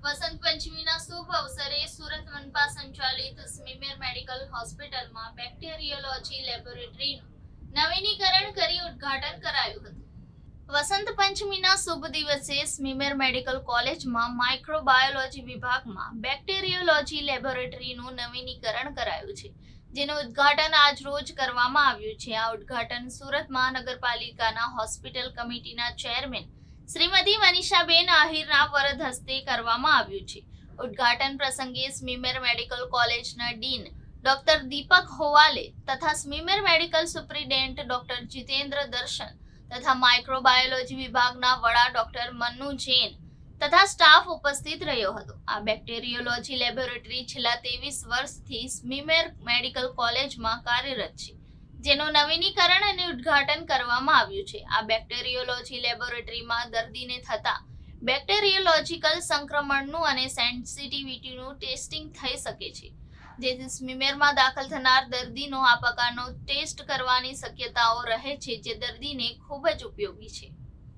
વસંત પંચમીના શુભ અવસરે સુરત મનપા સંચાલિત સ્મીમેર મેડિકલ હોસ્પિટલમાં બેક્ટેરિયોલોજી લેબોરેટરીનું નવીનીકરણ કરી ઉદ્ઘાટન કરાયું હતું। વસંત પંચમીના શુભ દિવસે સ્મીમેર મેડિકલ કોલેજમાં માઇક્રોબાયોલોજી વિભાગમાં બેક્ટેરિયોલોજી લેબોરેટરીનું નવીનીકરણ કરાયું છે, જેનું ઉદ્ઘાટન આજ રોજ કરવામાં આવ્યું છે। આ ઉદ્ઘાટન સુરત મહાનગરપાલિકાના હોસ્પિટલ કમિટીના ચેરમેન શ્રીમતી મનીષાબેન આહિરના વરદ હસ્તે કરવામાં આવ્યું છે। ઉદ્ઘાટન પ્રસંગે સ્મીમેર મેડિકલ કોલેજના ડીન ડોક્ટર દીપક હોવાલે તથા SMIMER medical superintendent doctor Jitendra દર્શન તથા માઇક્રોબાયોલોજી વિભાગના વડા ડોક્ટર મન્નુ જૈન તથા સ્ટાફ ઉપસ્થિત રહ્યો હતો। આ બેક્ટેરિયોલોજી લેબોરેટરી છેલ્લા 23 વર્ષથી સ્મીમેર મેડિકલ કોલેજમાં કાર્યરત છે, જેનું નવીનીકરણ અને ઉદ્ઘાટન કરવામાં આવ્યું છે। આ બેક્ટેરિયોલોજી લેબોરેટરીમાં દર્દીને થતા બેક્ટેરિયોલોજીકલ સંક્રમણનું અને સેન્સિટિવિટીનું ટેસ્ટિંગ થઈ શકે છે, જેથી સ્મીમેરમાં દાખલ થનાર દર્દીનો આ પ્રકારનો ટેસ્ટ કરવાની શક્યતાઓ રહે છે, જે દર્દીને ખૂબ જ ઉપયોગી છે।